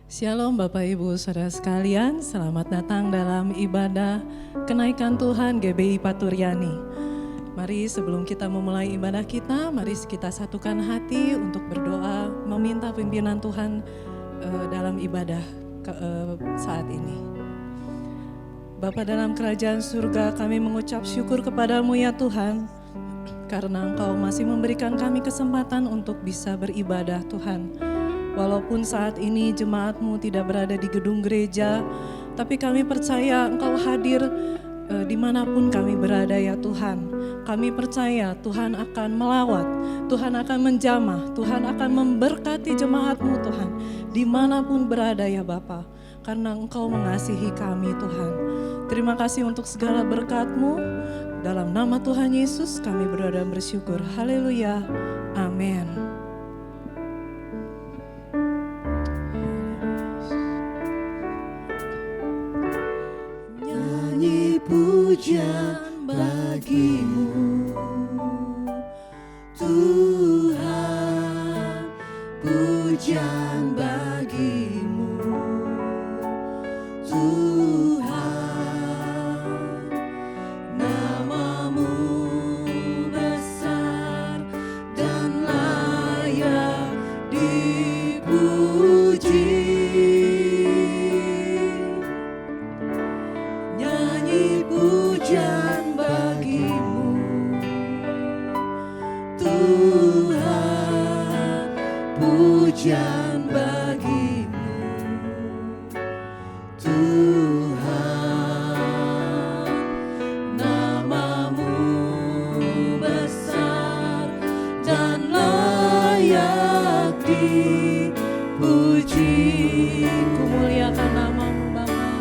Shalom Bapak Ibu Saudara sekalian, selamat datang dalam ibadah kenaikan Tuhan GBI Paturyani. Mari sebelum kita memulai ibadah kita, mari kita satukan hati untuk berdoa meminta pimpinan Tuhan dalam ibadah saat ini. Bapa dalam kerajaan surga, kami mengucap syukur kepadamu ya Tuhan, karena Engkau masih memberikan kami kesempatan untuk bisa beribadah Tuhan. Walaupun saat ini jemaat-Mu tidak berada di gedung gereja, tapi kami percaya Engkau hadir dimanapun kami berada ya Tuhan. Kami percaya Tuhan akan melawat, Tuhan akan menjamah, Tuhan akan memberkati jemaat-Mu Tuhan, dimanapun berada ya Bapa, karena Engkau mengasihi kami Tuhan. Terima kasih untuk segala berkat-Mu, dalam nama Tuhan Yesus kami berdoa dan bersyukur. Haleluya, amin. Pujian bagimu Tuhan, pujian bagimu Tuhan, namamu besar dan layak dipuji. Pujian bagimu Tuhan, pujian bagimu Tuhan, namamu besar dan layak dipuji. Kumuliakan namamu Bapa,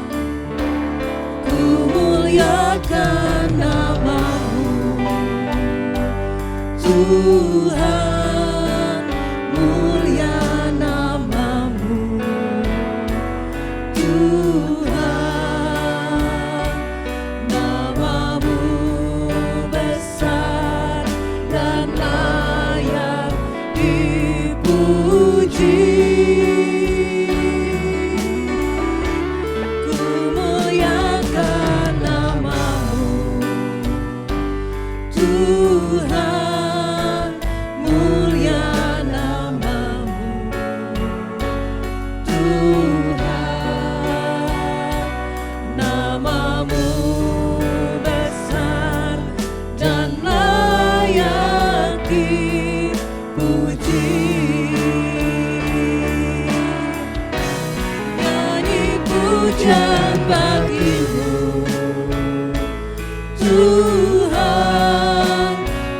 kumuliakan namamu Tuhan, mulia namamu Tuhan, namamu besar dan layak dipuji. Tuhan, mulia namamu Tuhan, namamu besar dan layak dipuji. Nyanyi pujian bagimu Tuhan,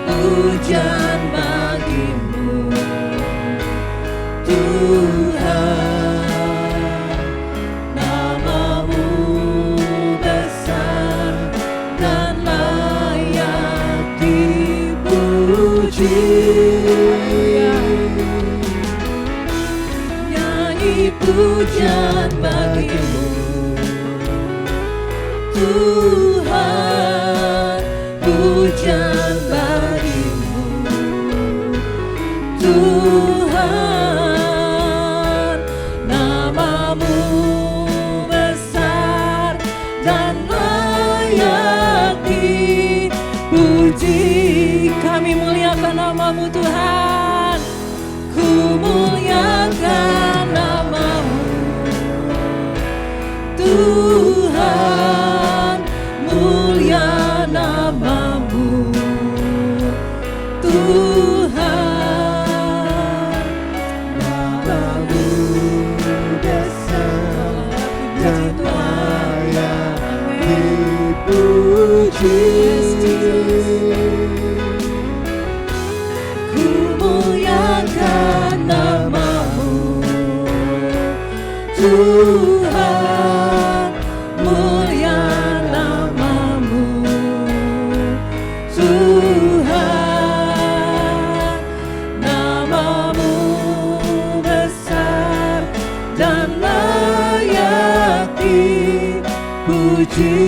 pujian bagimu Tuhan, namamu besar dan layak dipuji. Nyanyi pujian bagimu Tuhan, pujian bagimu Tuhan, namamu besar dan layak dipuji. Kami muliakan namamu Tuhan, ku muliakan namamu Tuhan, mulia namamu Tuhan, namamu besar dan layak dipuji. Ku muliakan namamu Tuhan, mulia namamu Tuhan, namamu besar dan layak dipuji.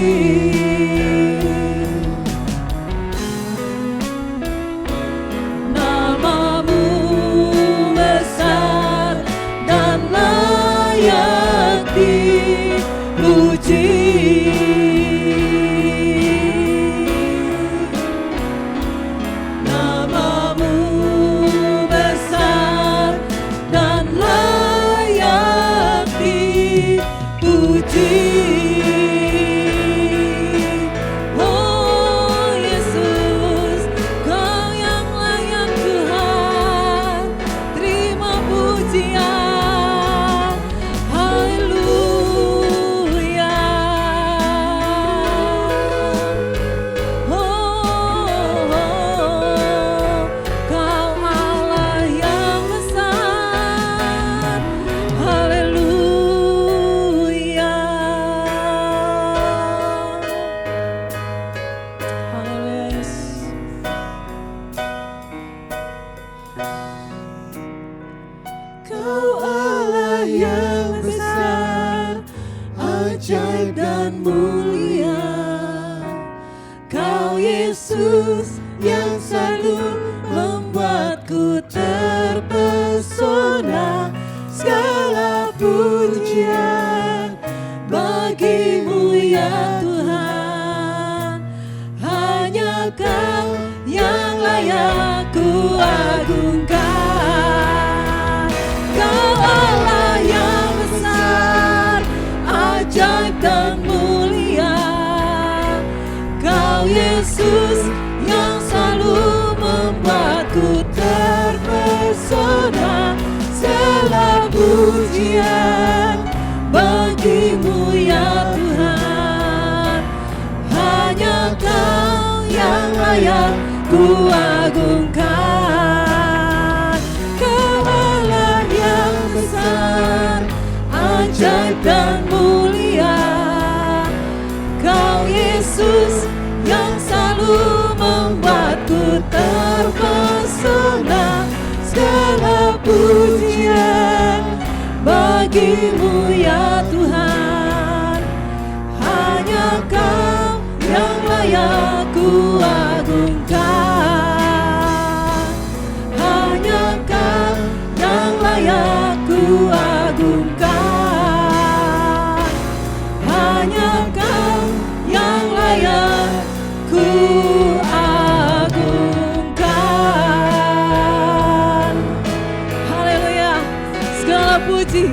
Yesus yang selalu membuatku terpesona. Segala pujian bagimu ya Tuhan, hanya Kau yang layak ku agungkan. Kau Allah yang besar, ajaib dan mulia. Kau Yesus yang selalu membuatku terpesona. Segala pujian bagimu ya Tuhan, hanya Kau yang layak ku agungkan. Kau Allah yang besar, ajaib dan mulia. Kau Yesus yang selalu membuatku terpesona. Segala pujian bagimu ya Tuhan, hanya Kau yang layak ku agungkan. Hanya Kau yang layak ku agungkan. Hanya Kau yang layak ku agungkan. Haleluya. Segala puji,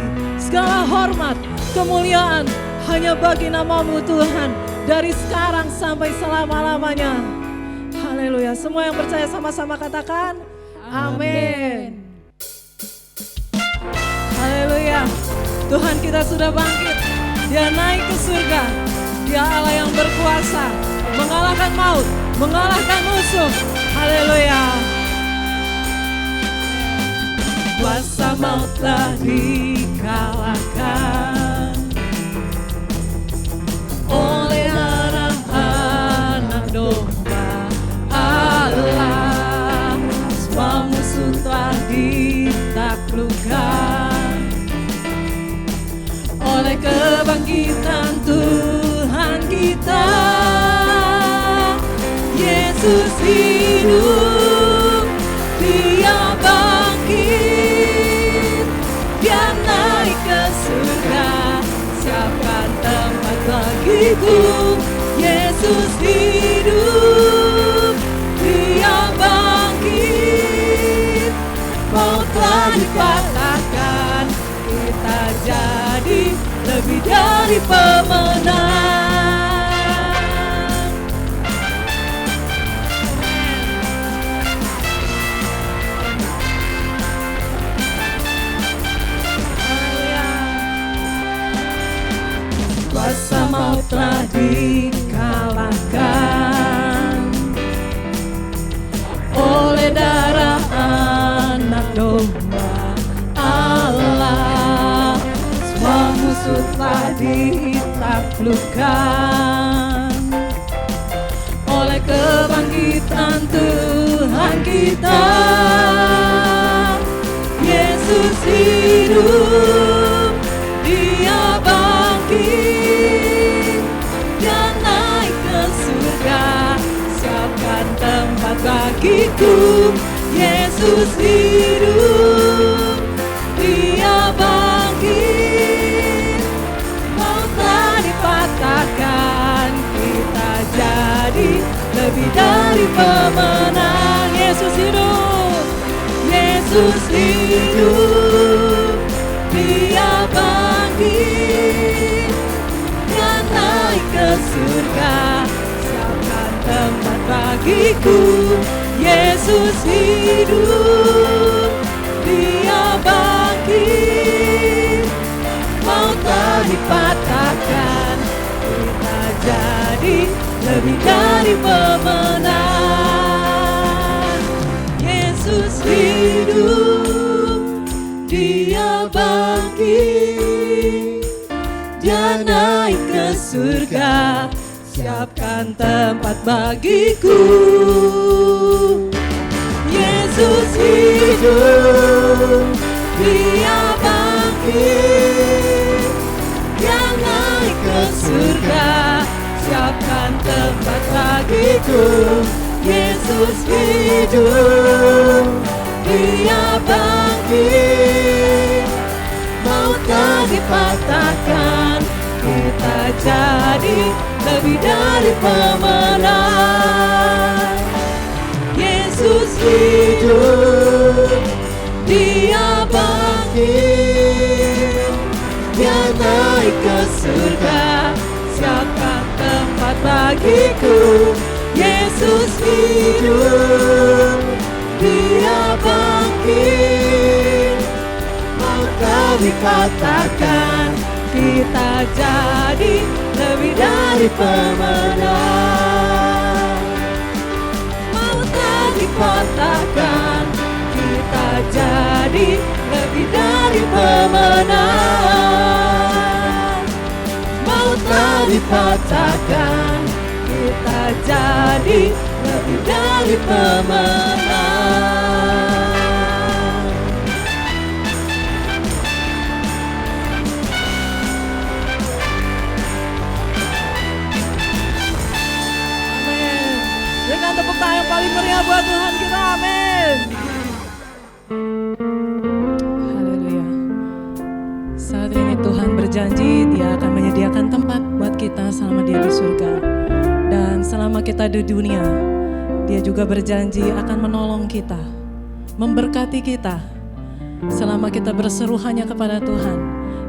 segala hormat, kemuliaan hanya bagi nama-Mu Tuhan, dari sekarang sampai selama-lamanya. Haleluya. Semua yang percaya sama-sama katakan amin. Haleluya. Tuhan kita sudah bangkit. Dia naik ke surga. Dia Allah yang berkuasa, mengalahkan maut, mengalahkan musuh. Haleluya. Kuasa maut telah dikalahkan oleh darah anak domba Allah. Semua musuh telah ditaklukkan oleh kebangkitan Tuhan kita. Yesus hidup, Dia bangkit, Dia naik ke surga, siapkan tempat bagiku. Yesus hidup, Dia bangkit, maut telah dipatahkan, kita jadi lebih dari pemenang. Kuasa maut telah dikalahkan oleh darah anak domba Allah. Semua musuh telah ditaklukkan oleh kebangkitan Tuhan kita. Yesus hidup, Dia bangkit, Dia naik ke surga, siapkan tempat bagiku. Yesus hidup, Dia bangkit, maut telah dipatahkan, kita jadi lebih dari pemenang. Yesus hidup, Yesus hidup, Dia bangkit, Dia naik ke surga, siapkan tempat bagiku. Yesus hidup, Dia bangkit, maut telah dipatahkan, kita jadi lebih dari pemenang. Yesus hidup, Dia bangkit, Dia naik ke surga, siapkan tempat bagiku. Yesus hidup, Dia bangkit, Dia naik ke surga, siapkan tempat bagiku. Yesus hidup, Dia bangkit, maut tak dipatahkan, kita jadi lebih dari pemenang. Yesus hidup, Dia bangkit, Dia naik ke surga, siapkan tempat bagiku. Yesus hidup, Dia bangkit, maut tak dikatakan, kita jadi lebih dari pemenang. Maut tak dikatakan, kita jadi lebih dari pemenang. Maut tak dipatahkan, kita jadi lebih dari pemenang. Amin. Dengan tepuk tangan yang paling meriah buat Tuhan kita, amin. Haleluya. Saat ini Tuhan berjanji Dia akan menyediakan tempat buat kita selama Dia di surga. Dan selama kita di dunia, Dia juga berjanji akan menolong kita, memberkati kita. Selama kita berseru hanya kepada Tuhan,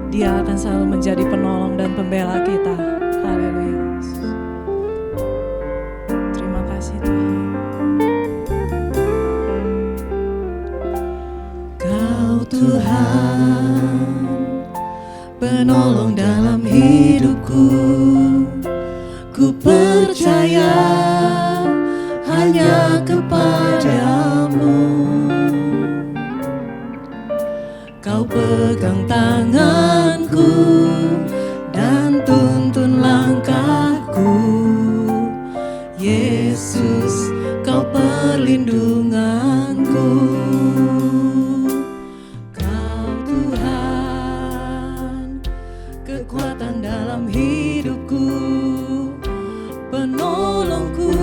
Dia akan selalu menjadi penolong dan pembela kita. Haleluya. Terima kasih Tuhan. Kau Tuhan, penolong dalam hidupku. Ku percaya hanya kepadamu. Kau pegang tanganku dan tuntun langkahku. Yesus, Kau perlindunganku. Kau Tuhan, kekuatan dalam hidupku, penolongku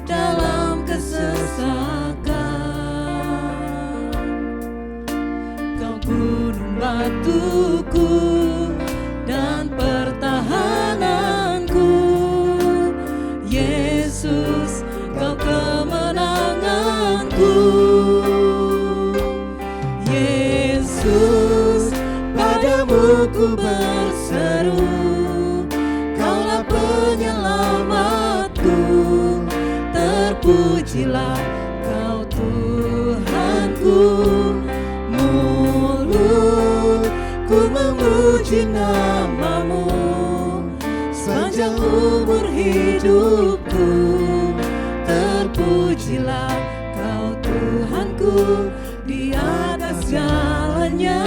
dalam kesesakan. Kau gunung batuku dan pertahananku. Yesus, Kau kemenanganku. Yesus, padamu ku berseru, Kaulah penyelamatku. Terpujilah Kau Tuhanku. Mulutku memuji nama-Mu sepanjang umur hidupku. Terpujilah Kau Tuhanku di atas jalannya.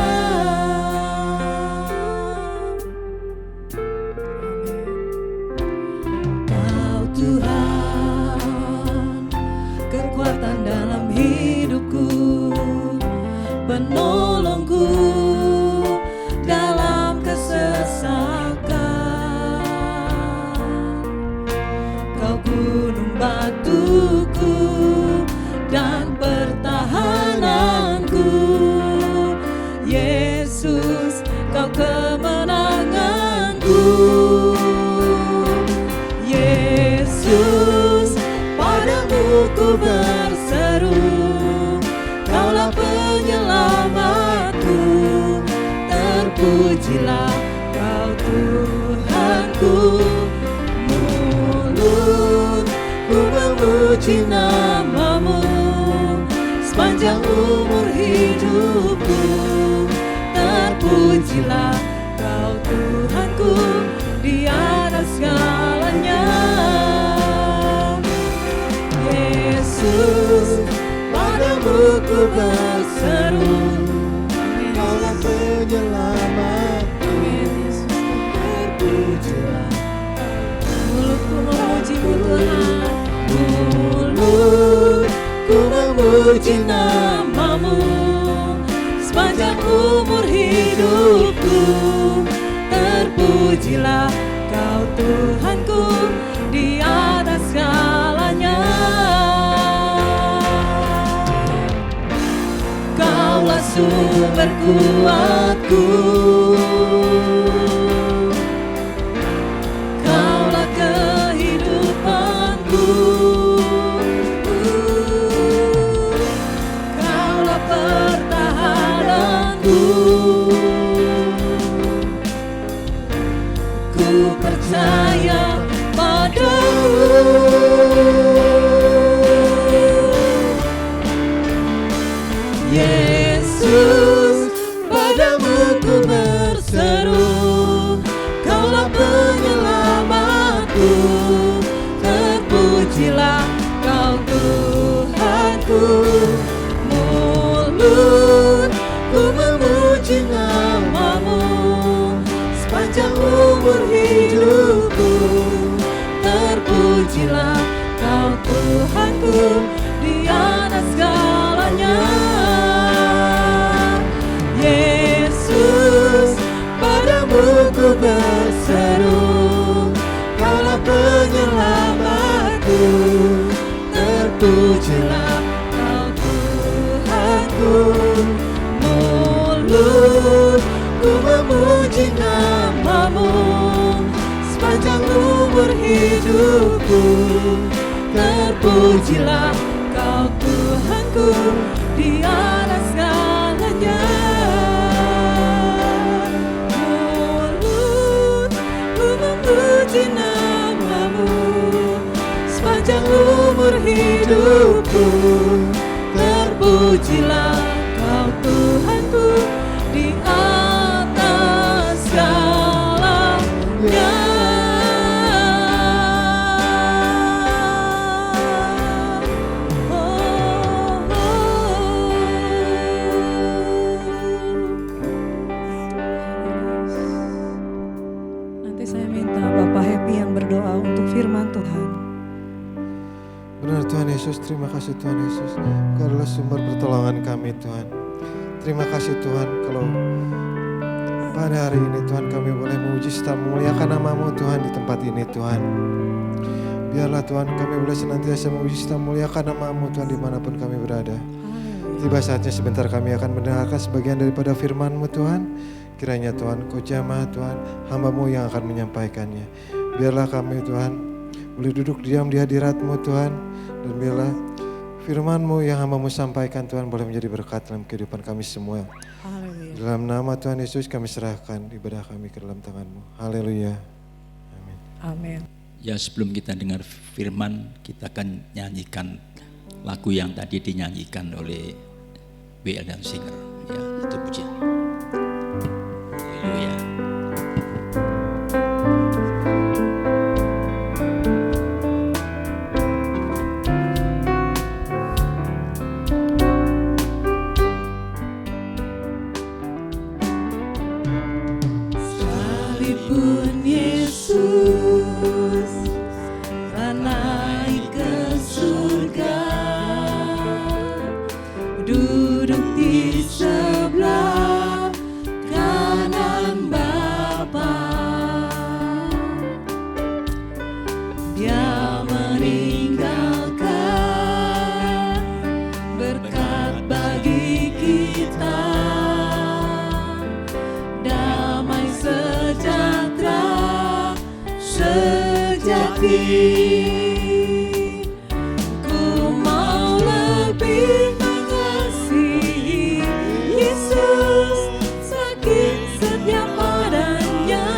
Kau Tuhan, kekuatan dalam hidupku, penolongku dalam kesesakan. Kau gunung batuku dan pertahananku. Yesus, Kau kemenanganku. Yesus, padamu ku berseru, Kaulah penyelamatku. Terpujilah Kau Tuhanku. Mulutku memuji nama-Mu sepanjang umur hidupku. Terpujilah Kau Tuhanku di atas segalanya. Yesus, padamu ku berseru, Kaulah penyelamatku. Terpujilah. Mulutku memuji-Mu Tuhan, mulutku memuji nama-Mu sepanjang umur hidupku. Terpujilah Kau Tuhan. Tuhanku di atas segalanya. Kaulah sumber kuatku, Kaulah kehidupanku, Kaulah pertahananku. Ku percaya padamu. Yesus, padamu ku berseru, Kaulah penyelamatku. Terpujilah Kau Tuhanku. Mulutku memuji nama-Mu sepanjang umur hidupku. Terpujilah Kau Tuhanku di atas segalanya. Yesus, padamu ku berseru, Kaulah penyelamatku. Terpujilah Kau Tuhanku. Mulutku memuji nama-Mu sepanjang umur hidupku. Terpujilah Kau Tuhanku di atas segalanya. Mulutku memuji nama-Mu sepanjang umur hidupku. Terpujilah Kau Tuhanku di atas segalanya. Nanti saya minta Bapak Happy yang berdoa untuk firman Tuhan. Benar Tuhan Yesus, terima kasih Tuhan Yesus. Kau adalah sumber pertolongan kami Tuhan. Terima kasih Tuhan kalau pada hari ini Tuhan kami boleh memuji serta memuliakan nama-Mu Tuhan di tempat ini Tuhan. Biarlah Tuhan kami boleh senantiasa memuji serta memuliakan nama-Mu Tuhan dimanapun kami berada. Tiba saatnya sebentar kami akan mendengarkan sebagian daripada firman-Mu Tuhan. Kiranya Tuhan Kau jamah Tuhan hamba-Mu yang akan menyampaikannya. Biarlah kami Tuhan boleh duduk diam di hadirat-Mu Tuhan. Dan biarlah firman-Mu yang hamba-Mu sampaikan Tuhan boleh menjadi berkat dalam kehidupan kami semua. Haleluya. Dalam nama Tuhan Yesus kami serahkan ibadah kami ke dalam tangan-Mu. Haleluya. Amin. Amin. Ya, sebelum kita dengar firman, kita akan nyanyikan lagu yang tadi dinyanyikan oleh BL dan Singer. Ya, itu pujian. Haleluya. Sekalipun Yesus telah naik ke surga, duduk di sebelah kanan Bapa, Dia meninggalkan berkat bagi kita, damai sejahtera sejati. Ku mau lebih mengasihi Yesus, saking setia padanya,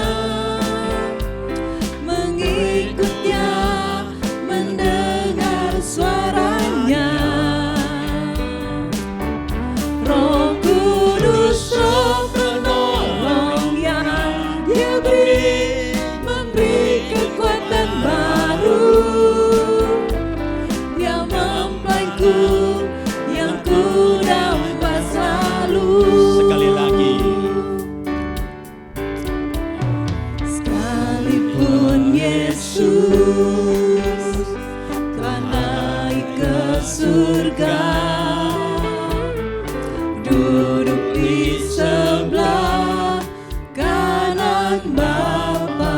mengikutnya, mendengar suaranya. Roh Kudus, Roh penolong yang Dia beri, memberi kekuatan baru. Dia mempelaiku yang ku dapat selalu. Sekali lagi. Sekalipun Yesus telah naik ke surga, duduk di sebelah kanan Bapa,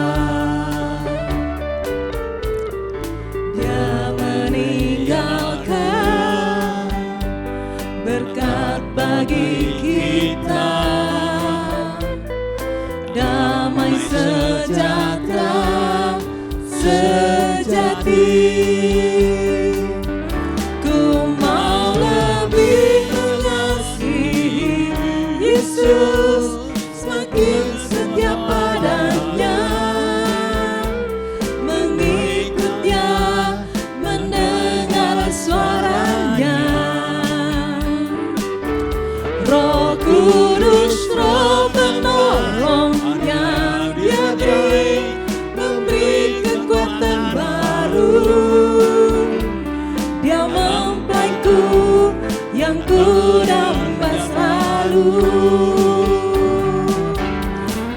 damba selalu.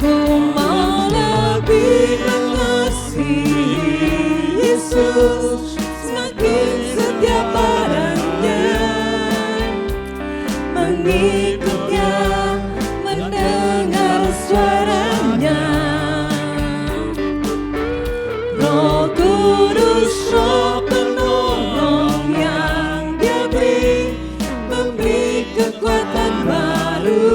Ku mau lebih mengasihi Yesus, semakin setia padanya, mengikutnya, mendengar suaranya. Roh Kudus, Roh penolong yang Dia beri, memberi kekuatan baru.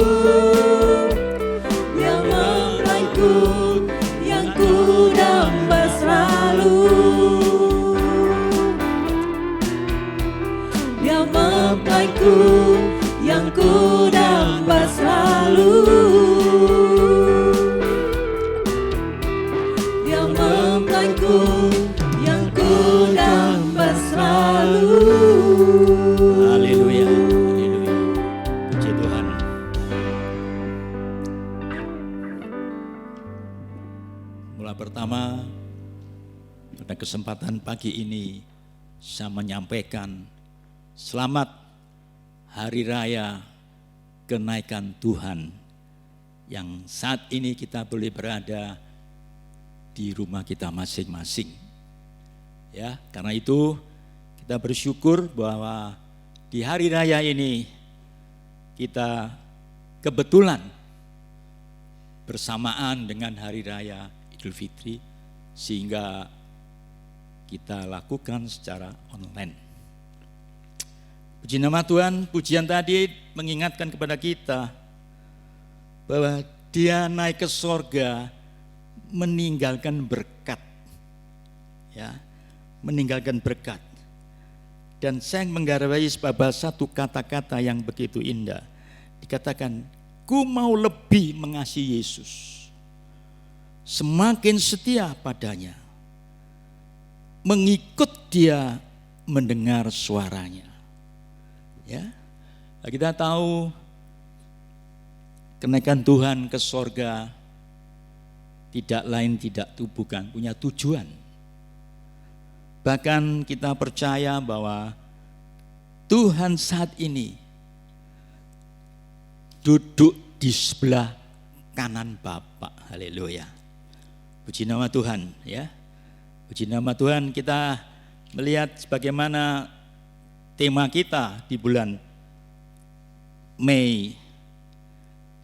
Dia mempelaiku yang ku damba selalu. Dia mempelaiku yang ku damba selalu. Dia mempelaiku yang ku damba selalu. Haleluya, haleluya. Puji Tuhan. Mula pertama pada kesempatan pagi ini saya menyampaikan selamat Hari Raya Kenaikan Tuhan yang saat ini kita boleh berada di rumah kita masing-masing. Ya, karena itu kita bersyukur bahwa di hari raya ini kita kebetulan bersamaan dengan hari raya Idul Fitri sehingga kita lakukan secara online. Puji nama Tuhan, pujian tadi mengingatkan kepada kita bahwa Dia naik ke sorga meninggalkan berkat. Ya, meninggalkan berkat. Dan saya menggarisbawahi sebuah satu kata-kata yang begitu indah. Dikatakan, ku mau lebih mengasihi Yesus, semakin setia padanya, mengikut Dia, mendengar suaranya. Ya, kita tahu kenaikan Tuhan ke sorga tidak lain tidak bukan punya tujuan. Bahkan kita percaya bahwa Tuhan saat ini duduk di sebelah kanan Bapa. Haleluya. Puji nama Tuhan, ya. Puji nama Tuhan. Kita melihat bagaimana tema kita di bulan Mei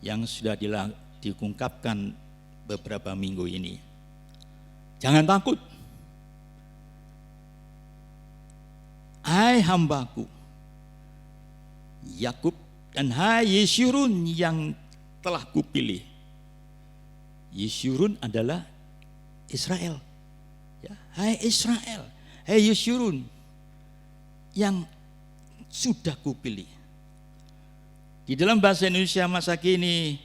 yang sudah diungkapkan beberapa minggu ini. Jangan takut. Hai hambaku Yakub dan hai Yeshurun yang telah kupilih. Yeshurun adalah Israel. Ya, hai Israel, hai Yeshurun yang sudah kupilih. Di dalam bahasa Indonesia masa kini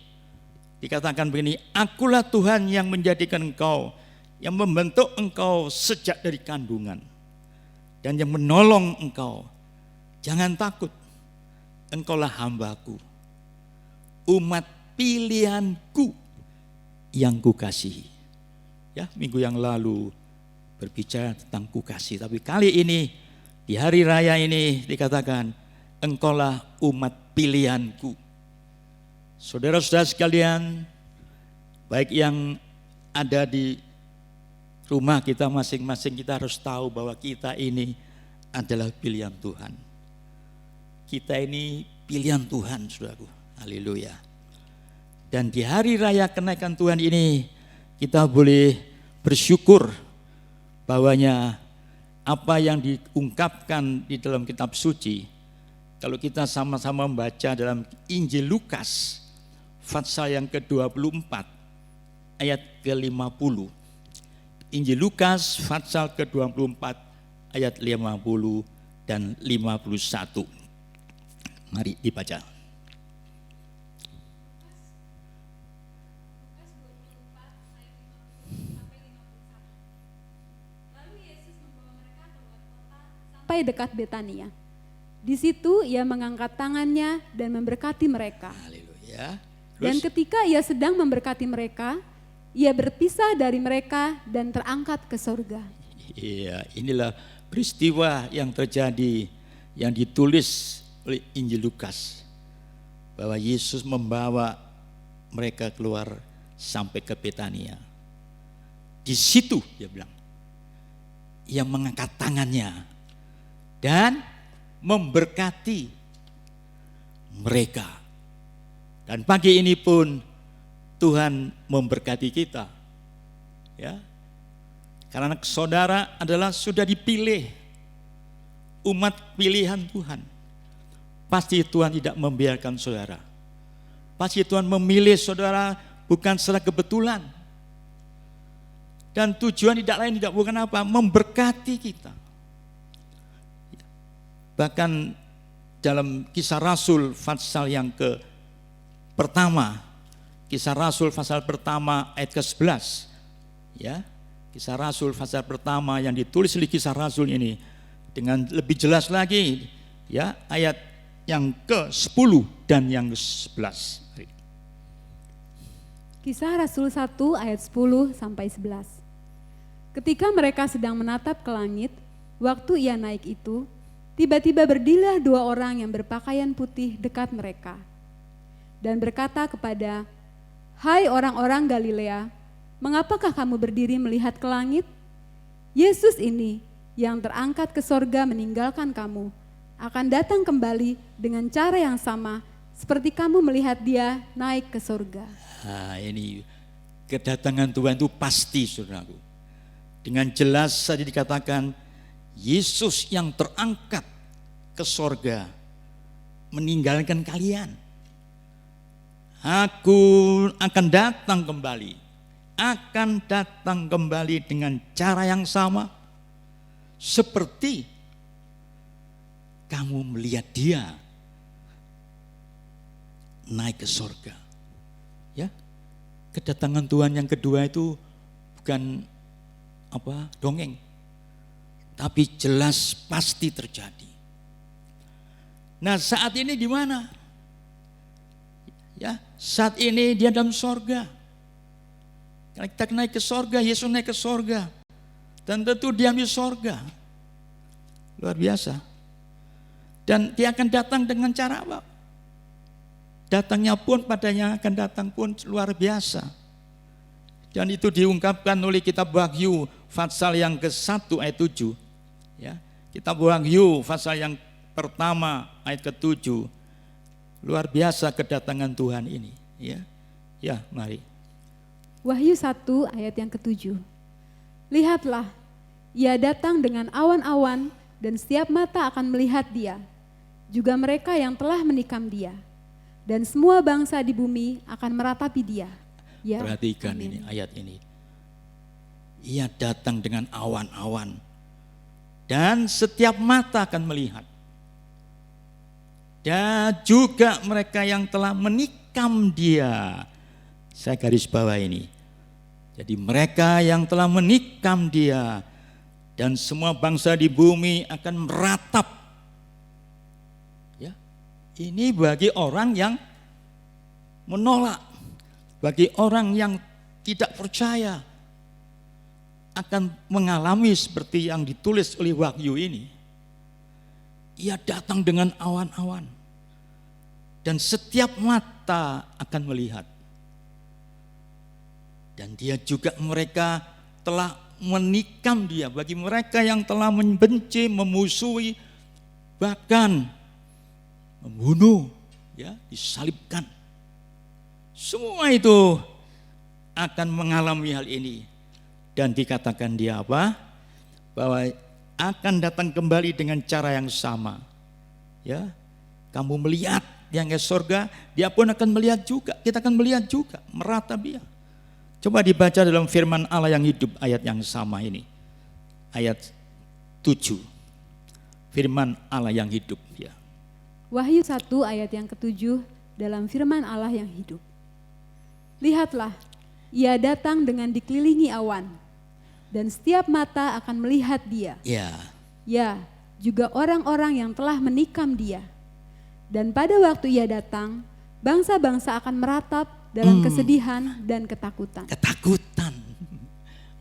dikatakan begini, akulah Tuhan yang menjadikan engkau, yang membentuk engkau sejak dari kandungan, dan yang menolong engkau. Jangan takut, engkaulah hambaku, umat pilihanku yang kukasihi. Ya, minggu yang lalu berbicara tentang kukasih, tapi kali ini di hari raya ini dikatakan, engkaulah umat pilihanku. Saudara-saudara sekalian, baik yang ada di rumah kita masing-masing, kita harus tahu bahwa kita ini adalah pilihan Tuhan. Kita ini pilihan Tuhan, saudaraku. Haleluya. Dan di hari raya kenaikan Tuhan ini, kita boleh bersyukur bahwanya apa yang diungkapkan di dalam kitab suci, kalau kita sama-sama membaca dalam Injil Lukas, pasal yang ke-24, ayat ke-50. Injil Lukas pasal ke-24 ayat 50 dan 51. Mari dibaca. Sampai dekat Betania. Di situ ia mengangkat tangannya dan memberkati mereka. Haleluya. Dan ketika ia sedang memberkati mereka, ia berpisah dari mereka dan terangkat ke surga. Iya, inilah peristiwa yang terjadi, yang ditulis oleh Injil Lukas bahwa Yesus membawa mereka keluar sampai ke Betania. Di situ dia bilang, ia mengangkat tangannya dan memberkati mereka. Dan pagi ini pun Tuhan memberkati kita. Ya. Karena saudara adalah sudah dipilih, umat pilihan Tuhan. Pasti Tuhan tidak membiarkan saudara. Pasti Tuhan memilih saudara bukan secara kebetulan. Dan tujuan tidak lain tidak bukan apa? Memberkati kita. Bahkan dalam Kisah Rasul pasal yang pertama, Kisah Rasul pasal pertama ayat ke-11. Ya. Kisah Rasul pasal pertama yang ditulis oleh Kisah Rasul ini dengan lebih jelas lagi, ya, ayat yang ke-10 dan yang ke-11. Kisah Rasul 1 ayat 10 sampai 11. Ketika mereka sedang menatap ke langit, waktu ia naik itu, tiba-tiba berdirilah dua orang yang berpakaian putih dekat mereka dan berkata kepada, "Hai orang-orang Galilea, mengapakah kamu berdiri melihat ke langit? Yesus ini yang terangkat ke sorga meninggalkan kamu, akan datang kembali dengan cara yang sama seperti kamu melihat dia naik ke sorga." Nah, ini kedatangan Tuhan itu pasti, saudaraku. Dengan jelas saja dikatakan Yesus yang terangkat ke sorga meninggalkan kalian. Aku akan datang kembali. Akan datang kembali dengan cara yang sama seperti kamu melihat dia naik ke sorga. Ya, kedatangan Tuhan yang kedua itu bukan dongeng, tapi jelas pasti terjadi. Nah, saat ini di mana? Ya, saat ini dia dalam sorga. Karena kita naik ke sorga, Yesus naik ke sorga, dan tentu diam di sorga. Luar biasa. Dan dia akan datang dengan cara apa? Datangnya pun padanya akan datang pun luar biasa. Dan itu diungkapkan oleh kitab Wahyu pasal yang ke-1 ayat 7. Ya, kitab Wahyu pasal yang pertama ayat ke-7. Luar biasa kedatangan Tuhan ini. Ya, mari. Wahyu 1 ayat yang ke-7. Lihatlah, ia datang dengan awan-awan dan setiap mata akan melihat dia, juga mereka yang telah menikam dia, dan semua bangsa di bumi akan meratapi dia. Ya, perhatikan amin. ini ayat ini. Ia datang dengan awan-awan dan setiap mata akan melihat. Dan juga mereka yang telah menikam dia. Saya garis bawah ini. Jadi mereka yang telah menikam dia dan semua bangsa di bumi akan meratap. Ya, ini bagi orang yang menolak, bagi orang yang tidak percaya akan mengalami seperti yang ditulis oleh Wahyu ini. Ia datang dengan awan-awan dan setiap mata akan melihat. Dan dia juga mereka telah menikam dia, bagi mereka yang telah membenci, memusuhi, bahkan membunuh, ya, disalibkan. Semua itu akan mengalami hal ini. Dan dikatakan dia apa? Bahwa akan datang kembali dengan cara yang sama. Ya, kamu melihat yang ke surga, dia pun akan melihat juga. Kita akan melihat juga, meratap dia. Coba dibaca dalam firman Allah yang hidup ayat yang sama ini. Ayat 7. Firman Allah yang hidup, ya. Wahyu 1 ayat yang ke-7 dalam firman Allah yang hidup. Lihatlah, ia datang dengan dikelilingi awan, dan setiap mata akan melihat dia. Ya. Ya, juga orang-orang yang telah menikam dia. Dan pada waktu ia datang, bangsa-bangsa akan meratap dalam kesedihan dan ketakutan. Ketakutan.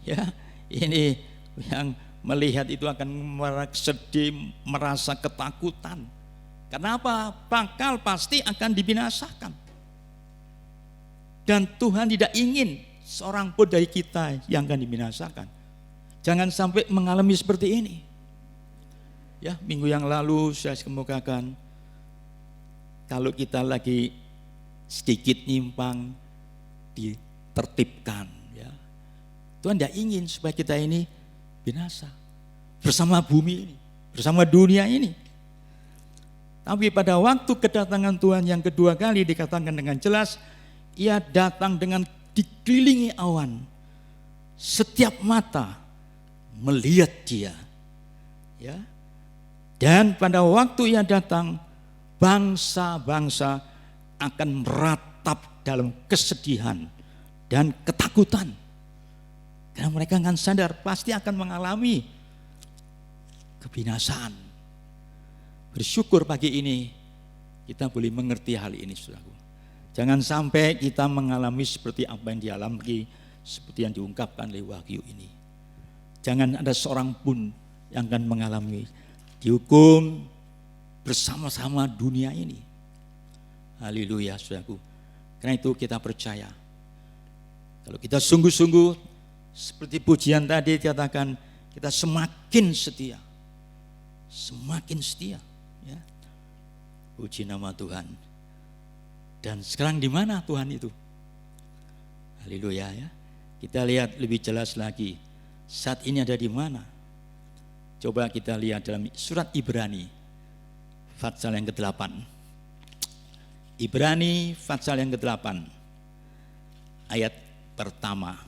Ya, ini yang melihat itu akan sedih, merasa ketakutan. Karena apa? Bakal pasti akan dibinasakan. Dan Tuhan tidak ingin seorang pun dari kita yang akan dibinasakan. Jangan sampai mengalami seperti ini. Ya, minggu yang lalu saya kemukakan, kalau kita lagi sedikit nyimpang, ditertibkan. Ya. Tuhan tidak ingin supaya kita ini binasa bersama bumi ini, bersama dunia ini. Tapi pada waktu kedatangan Tuhan yang kedua kali dikatakan dengan jelas, ia datang dengan dikelilingi awan. Setiap mata melihat dia. Ya. Dan pada waktu ia datang, bangsa-bangsa akan meratap dalam kesedihan dan ketakutan. Karena mereka akan sadar pasti akan mengalami kebinasaan. Bersyukur pagi ini kita boleh mengerti hal ini, saudaraku. Jangan sampai kita mengalami seperti apa yang dialami, seperti yang diungkapkan oleh Wahyu ini. Jangan ada seorang pun yang akan mengalami dihukum bersama-sama dunia ini. Haleluya, saudaraku. Karena itu kita percaya. Kalau kita sungguh-sungguh, seperti pujian tadi dikatakan, kita semakin setia. Semakin setia. Ya. Puji nama Tuhan. Dan sekarang di mana Tuhan itu? Haleluya ya. Kita lihat lebih jelas lagi. Saat ini ada di mana? Coba kita lihat dalam surat Ibrani, pasal yang ke-8. Ibrani pasal yang ke-8, ayat pertama.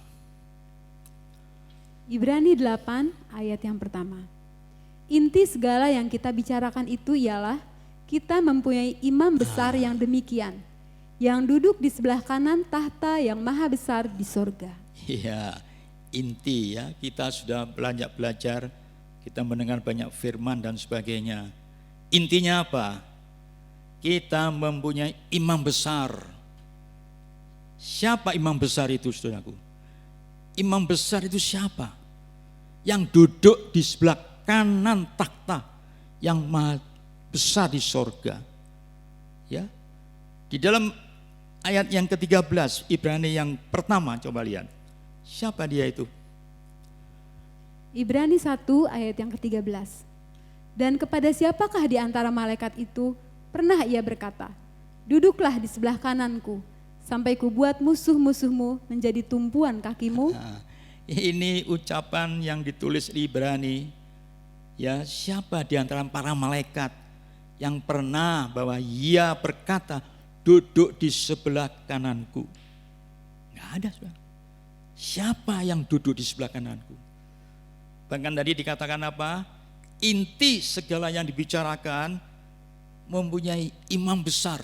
Ibrani 8 ayat yang pertama. Inti segala yang kita bicarakan itu ialah kita mempunyai imam besar yang demikian, yang duduk di sebelah kanan tahta yang maha besar di sorga. Iya, inti ya, kita sudah belajar, kita mendengar banyak firman dan sebagainya. Intinya apa? Kita mempunyai imam besar. Siapa imam besar itu, saudaraku? Imam besar itu siapa? Yang duduk di sebelah kanan takhta yang maha besar di sorga. Ya, di dalam ayat yang ke-13 Ibrani yang pertama, coba lihat. Siapa dia itu? Ibrani 1 ayat yang ke-13. Dan kepada siapakah di antara malaikat itu pernah ia berkata, duduklah di sebelah kananku, sampai kubuat musuh-musuhmu menjadi tumpuan kakimu. Nah, ini ucapan yang ditulis di Ibrani. Ya, siapa di antara para malaikat yang pernah bahwa ia berkata, duduk di sebelah kananku? Nggak ada, saudara. Siapa yang duduk di sebelah kananku? Bahkan tadi dikatakan apa? Inti segala yang dibicarakan mempunyai imam besar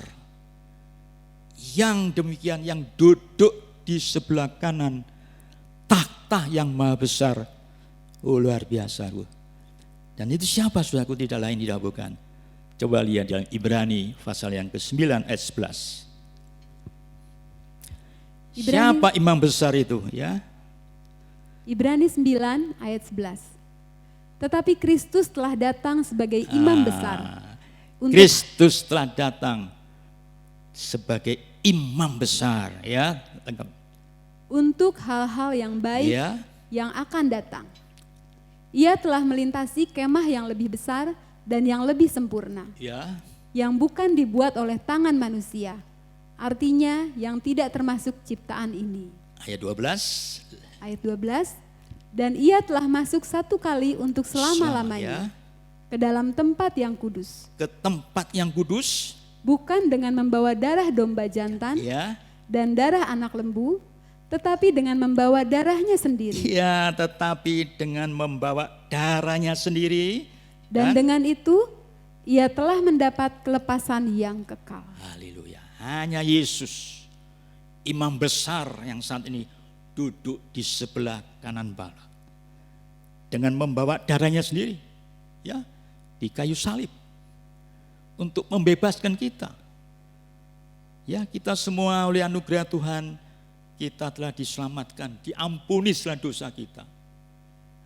yang demikian, yang duduk di sebelah kanan takhta yang maha besar. Oh, luar biasa. Dan itu siapa, saudaraku? Tidak lain tidak bukan. Coba lihat dalam Ibrani pasal yang ke-9 ayat 11. Siapa imam besar itu ya? Ibrani 9 ayat 11. Tetapi Kristus telah datang sebagai imam besar. Kristus telah datang sebagai imam besar, ya. Untuk hal-hal yang baik Ya. yang akan datang. Ia telah melintasi kemah yang lebih besar dan yang lebih sempurna, Ya. yang bukan dibuat oleh tangan manusia. Artinya yang tidak termasuk ciptaan ini. Ayat 12. Ayat 12. Dan ia telah masuk satu kali untuk selama-lamanya ke dalam tempat yang kudus. Ke tempat yang kudus. Bukan dengan membawa darah domba jantan Ya. dan darah anak lembu, tetapi dengan membawa darahnya sendiri. Ya, tetapi dengan membawa darahnya sendiri. Dan dengan itu ia telah mendapat kelepasan yang kekal. Haleluya. Hanya Yesus, imam besar yang saat ini duduk di sebelah kanan Bapa. Dengan membawa darahnya sendiri, ya, di kayu salib untuk membebaskan kita. Ya, kita semua oleh anugerah Tuhan kita telah diselamatkan, diampuni segala dosa kita.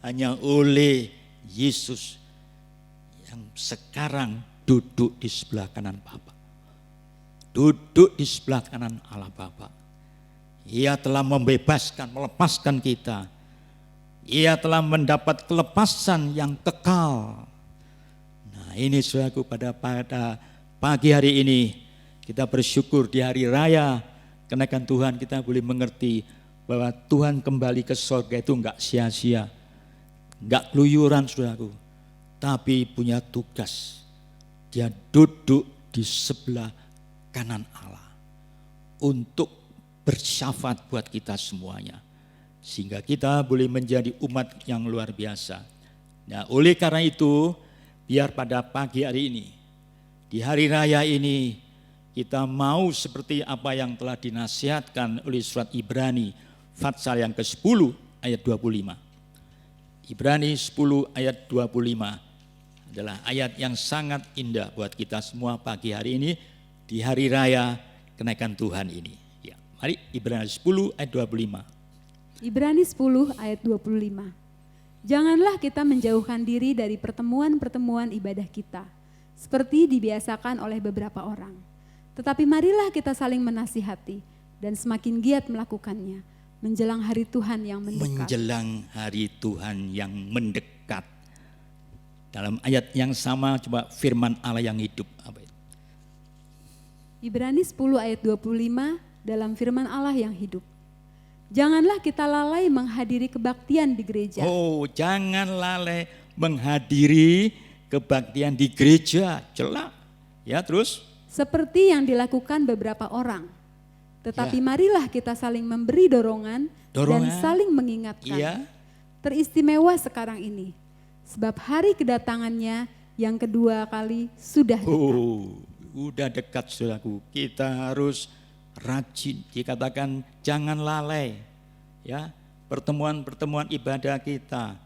Hanya oleh Yesus yang sekarang duduk di sebelah kanan Bapa. Duduk di sebelah kanan Allah Bapa. Ia telah membebaskan, melepaskan kita. Ia telah mendapat kelepasan yang kekal. Nah ini saudaraku, pada pagi hari ini kita bersyukur di hari raya kenaikan Tuhan kita boleh mengerti bahwa Tuhan kembali ke surga itu enggak sia-sia, enggak keluyuran saudaraku, tapi punya tugas. Dia duduk di sebelah kanan Allah untuk bersyafaat buat kita semuanya. Sehingga kita boleh menjadi umat yang luar biasa. Nah oleh karena itu, biar pada pagi hari ini, di hari raya ini, kita mau seperti apa yang telah dinasihatkan oleh surat Ibrani, pasal yang ke-10 ayat 25. Ibrani 10 ayat 25 adalah ayat yang sangat indah buat kita semua pagi hari ini, di hari raya kenaikan Tuhan ini. Ya, mari Ibrani 10 ayat 25. Ibrani 10 ayat 25. Janganlah kita menjauhkan diri dari pertemuan-pertemuan ibadah kita, seperti dibiasakan oleh beberapa orang. Tetapi marilah kita saling menasihati dan semakin giat melakukannya, menjelang hari Tuhan yang mendekat. Menjelang hari Tuhan yang mendekat. Dalam ayat yang sama coba firman Allah yang hidup. Apa itu? Ibrani 10 ayat 25 dalam firman Allah yang hidup. Janganlah kita lalai menghadiri kebaktian di gereja. Oh, jangan lalai menghadiri kebaktian di gereja. Celak. Ya, terus? Seperti yang dilakukan beberapa orang. Tetapi marilah kita saling memberi dorongan dan saling mengingatkan. Iya. Teristimewa sekarang ini. Sebab hari kedatangannya yang kedua kali sudah dekat. Oh, udah dekat saudaraku. Kita harus rajin, dikatakan jangan lalai ya pertemuan-pertemuan ibadah kita.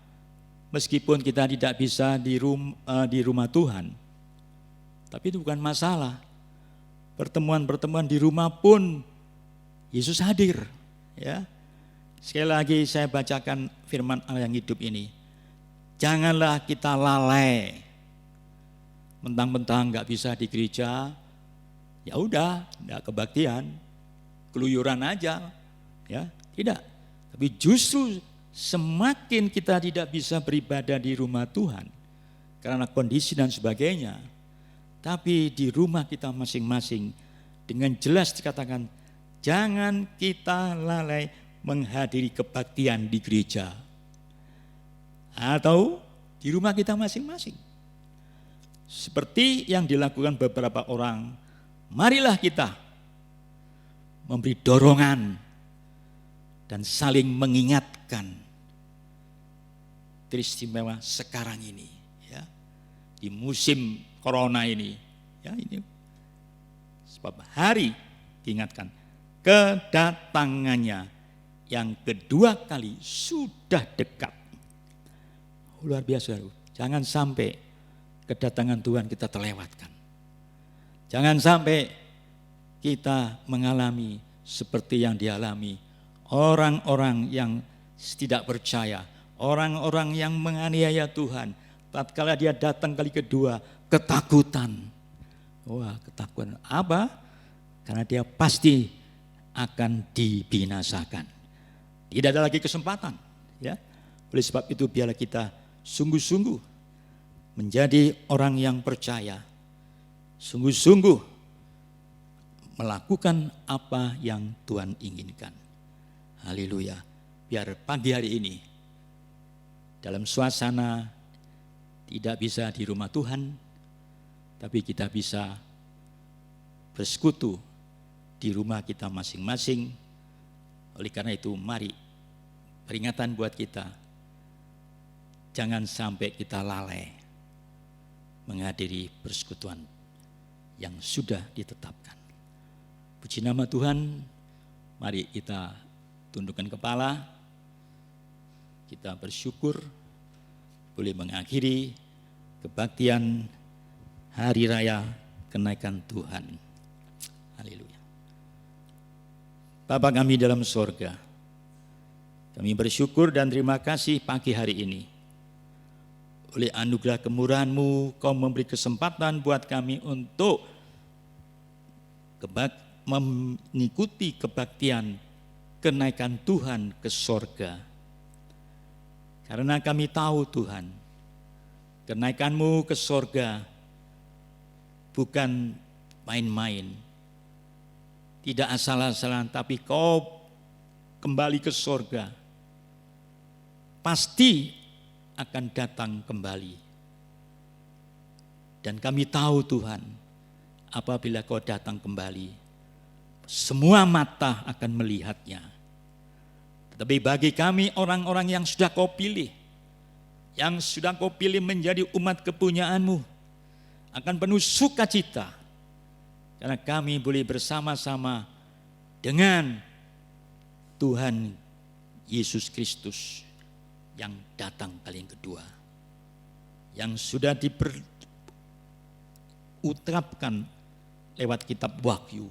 Meskipun kita tidak bisa di rumah Tuhan, tapi itu bukan masalah. Pertemuan-pertemuan di rumah pun Yesus hadir ya. Sekali lagi saya bacakan firman Allah yang hidup ini. Janganlah kita lalai. Mentang-mentang nggak bisa di gereja, ya udah, nggak kebaktian, keluyuran aja, ya tidak. Tapi justru semakin kita tidak bisa beribadah di rumah Tuhan karena kondisi dan sebagainya, tapi di rumah kita masing-masing dengan jelas dikatakan jangan kita lalai menghadiri kebaktian di gereja atau di rumah kita masing-masing. Seperti yang dilakukan beberapa orang, marilah kita memberi dorongan dan saling mengingatkan teristimewa sekarang ini ya, di musim corona ini ya, ini sebab hari diingatkan kedatangannya yang kedua kali sudah dekat. Luar biasa, jangan sampai kedatangan Tuhan kita terlewatkan. Jangan sampai kita mengalami seperti yang dialami orang-orang yang tidak percaya, orang-orang yang menganiaya Tuhan. Tatkala dia datang kali kedua, ketakutan. Wah, ketakutan apa? Karena dia pasti akan dibinasakan. Tidak ada lagi kesempatan, ya. Oleh sebab itu biarlah kita sungguh-sungguh menjadi orang yang percaya, sungguh-sungguh melakukan apa yang Tuhan inginkan. Haleluya. Biar pagi hari ini dalam suasana tidak bisa di rumah Tuhan, tapi kita bisa bersekutu di rumah kita masing-masing. Oleh karena itu mari peringatan buat kita, jangan sampai kita lalai menghadiri persekutuan yang sudah ditetapkan. Puji nama Tuhan, mari kita tundukkan kepala, kita bersyukur boleh mengakhiri kebaktian hari raya kenaikan Tuhan. Haleluya. Bapa kami dalam sorga, kami bersyukur dan terima kasih pagi hari ini oleh anugerah kemurahan-Mu, Kau memberi kesempatan buat kami untuk mengikuti kebaktian kenaikan Tuhan ke sorga. Karena kami tahu Tuhan, kenaikan-Mu ke sorga bukan main-main, tidak asal-asalan, tapi Kau kembali ke sorga, pasti akan datang kembali. Dan kami tahu Tuhan, apabila Kau datang kembali, semua mata akan melihatnya. Tetapi bagi kami orang-orang yang sudah Kau pilih, yang sudah Kau pilih menjadi umat kepunyaan-Mu, akan penuh sukacita, karena kami boleh bersama-sama dengan Tuhan Yesus Kristus yang datang kali yang kedua, yang sudah diutrapkan lewat kitab Wahyu,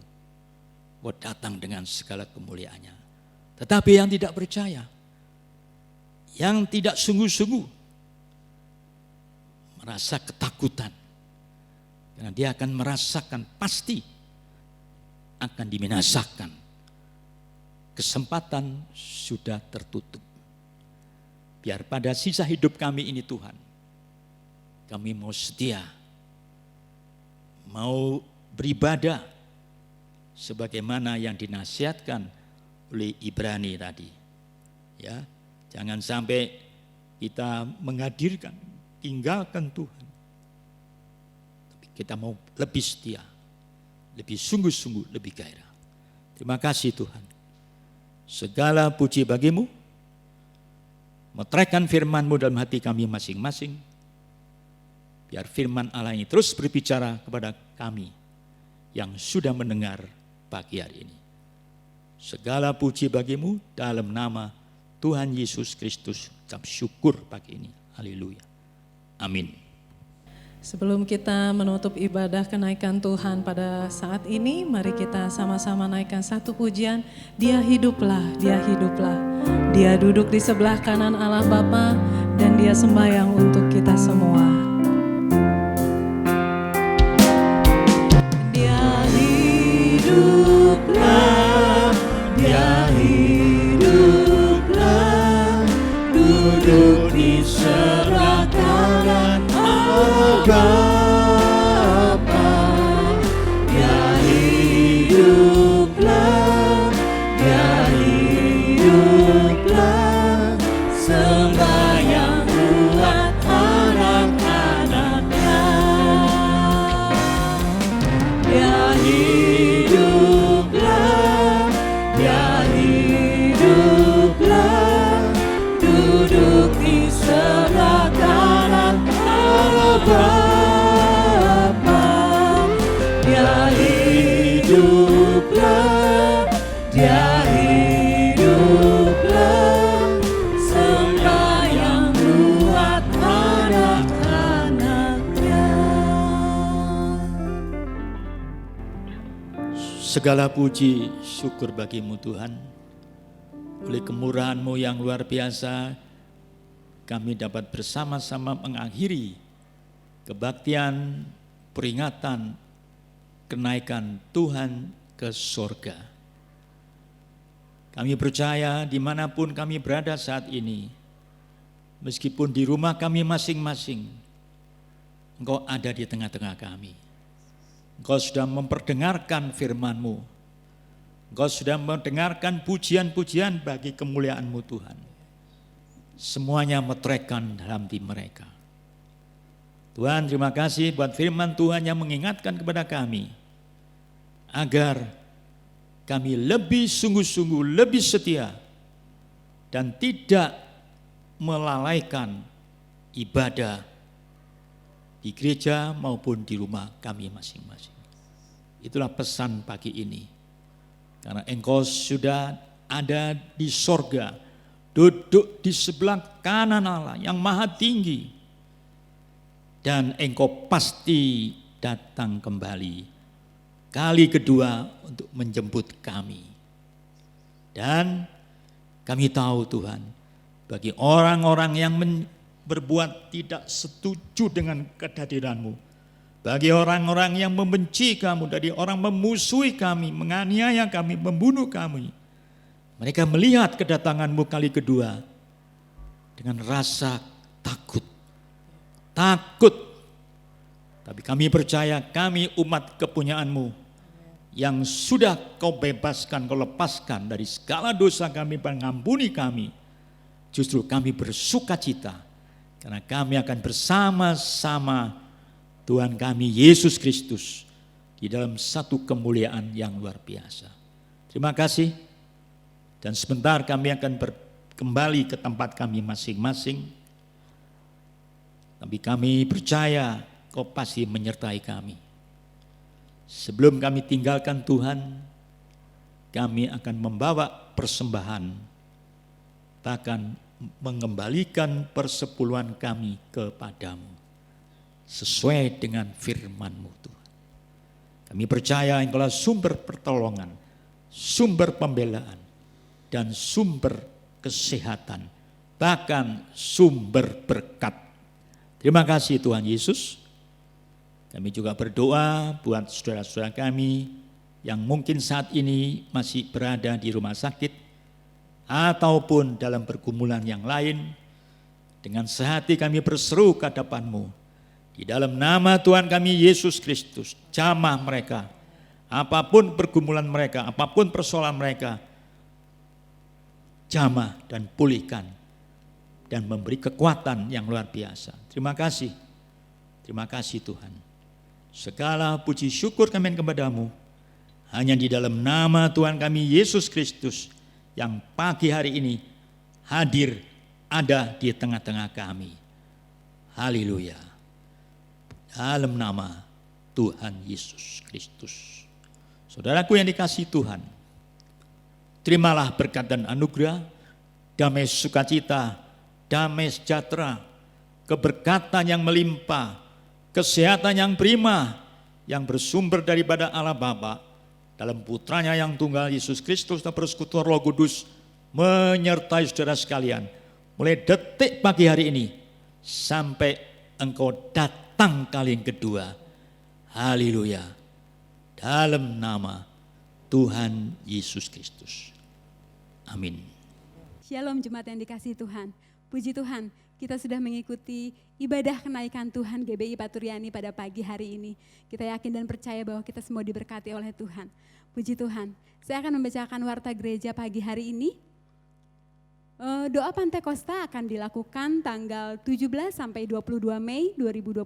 bahwa datang dengan segala kemuliaannya. Tetapi yang tidak percaya, yang tidak sungguh-sungguh, merasa ketakutan, karena dia akan merasakan pasti akan dibinasakan. Kesempatan sudah tertutup. Biar pada sisa hidup kami ini Tuhan, kami mau setia, mau beribadah sebagaimana yang dinasihatkan oleh Ibrani tadi. Ya, jangan sampai kita menghadirkan, tinggalkan Tuhan. Tapi kita mau lebih setia, lebih sungguh-sungguh, lebih gairah. Terima kasih Tuhan. Segala puji bagimu. Meteraikan firman-Mu dalam hati kami masing-masing. Biar firman Allah ini terus berbicara kepada kami yang sudah mendengar pagi hari ini. Segala puji bagimu dalam nama Tuhan Yesus Kristus. Ucap syukur pagi ini. Haleluya. Amin. Sebelum kita menutup ibadah kenaikan Tuhan pada saat ini, mari kita sama-sama naikkan satu pujian. Dia hiduplah, dia hiduplah. Dia duduk di sebelah kanan Allah Bapa dan dia sembahyang untuk kita semua. Dia hiduplah, dia hiduplah, duduk di sebelah kanan Allah Bapa. Dia hiduplah, dia hiduplah, sembahyang buat anak-anaknya. Dia hiduplah, dia hiduplah, duduk di sebelah kanan Allah Bapa. Dia hiduplah, dia hiduplah, sembahyang buat anak-anaknya. Segala puji syukur bagimu Tuhan. Oleh kemurahan-Mu yang luar biasa, kami dapat bersama-sama mengakhiri kebaktian peringatan kenaikan Tuhan ke sorga. Kami percaya dimanapun kami berada saat ini, meskipun di rumah kami masing-masing, Engkau ada di tengah-tengah kami. Engkau sudah memperdengarkan firman-Mu. Engkau sudah mendengarkan pujian-pujian bagi kemuliaan-Mu Tuhan. Semuanya meteraikan dalam hati mereka. Tuhan, terima kasih buat firman Tuhan yang mengingatkan kepada kami agar kami lebih sungguh-sungguh, lebih setia dan tidak melalaikan ibadah di gereja maupun di rumah kami masing-masing. Itulah pesan pagi ini. Karena Engkau sudah ada di sorga, duduk di sebelah kanan Allah yang maha tinggi. Dan Engkau pasti datang kembali kali kedua untuk menjemput kami. Dan kami tahu Tuhan, bagi orang-orang yang berbuat tidak setuju dengan kehadiran-Mu. Bagi orang-orang yang membenci Kamu, dari orang memusuhi kami, menganiaya kami, membunuh kami, mereka melihat kedatangan-Mu kali kedua dengan rasa takut. Tapi kami percaya kami umat kepunyaan-Mu yang sudah Kau bebaskan, Kau lepaskan dari segala dosa kami, mengampuni kami. Justru kami bersuka cita karena kami akan bersama-sama Tuhan kami Yesus Kristus di dalam satu kemuliaan yang luar biasa. Terima kasih. Dan sebentar kami akan kembali ke tempat kami masing-masing. Tapi kami percaya Kau pasti menyertai kami. Sebelum kami tinggalkan Tuhan, kami akan membawa persembahan, bahkan mengembalikan persepuluhan kami kepadamu, sesuai dengan firman-Mu Tuhan. Kami percaya Engkaulah sumber pertolongan, sumber pembelaan, dan sumber kesehatan, bahkan sumber berkat. Terima kasih Tuhan Yesus. Kami juga berdoa buat saudara-saudara kami yang mungkin saat ini masih berada di rumah sakit ataupun dalam pergumulan yang lain. Dengan sehati kami berseru ke hadapan-Mu. Di dalam nama Tuhan kami Yesus Kristus, jamah mereka. Apapun pergumulan mereka, apapun persoalan mereka, jamah dan pulihkan. Dan memberi kekuatan yang luar biasa. Terima kasih Tuhan. Segala puji syukur kami kepada-Mu hanya di dalam nama Tuhan kami Yesus Kristus yang pagi hari ini hadir ada di tengah-tengah kami. Haleluya. Dalam nama Tuhan Yesus Kristus. Saudaraku yang dikasihi Tuhan, terimalah berkat dan anugerah, damai sukacita, damai sejahtera, keberkatan yang melimpah, kesehatan yang prima, yang bersumber daripada Allah Bapa, dalam putranya yang tunggal Yesus Kristus dan persekutuan Roh Kudus, menyertai saudara sekalian, mulai detik pagi hari ini, sampai engkau datang kali yang kedua. Haleluya. Dalam nama Tuhan Yesus Kristus. Amin. Shalom jemaat yang dikasihi Tuhan. Puji Tuhan, kita sudah mengikuti ibadah kenaikan Tuhan GBI Paturyani pada pagi hari ini. Kita yakin dan percaya bahwa kita semua diberkati oleh Tuhan. Puji Tuhan. Saya akan membacakan warta gereja pagi hari ini. Doa Pantekosta akan dilakukan tanggal 17 sampai 22 Mei 2021.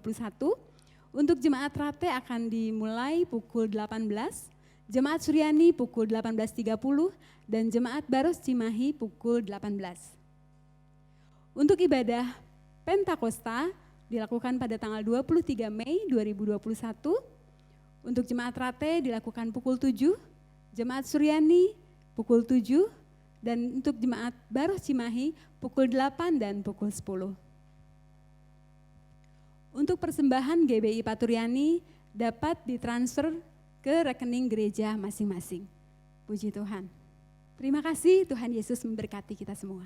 Untuk jemaat Rate akan dimulai pukul 18, jemaat Suryani pukul 18.30, dan jemaat Baros Cimahi pukul 18. Untuk ibadah Pentakosta dilakukan pada tanggal 23 Mei 2021. Untuk jemaat Rate dilakukan pukul 7, jemaat Suryani pukul 7, dan untuk jemaat Baros Cimahi pukul 8 dan pukul 10. Untuk persembahan GBI Paturyani dapat ditransfer ke rekening gereja masing-masing. Puji Tuhan. Terima kasih, Tuhan Yesus memberkati kita semua.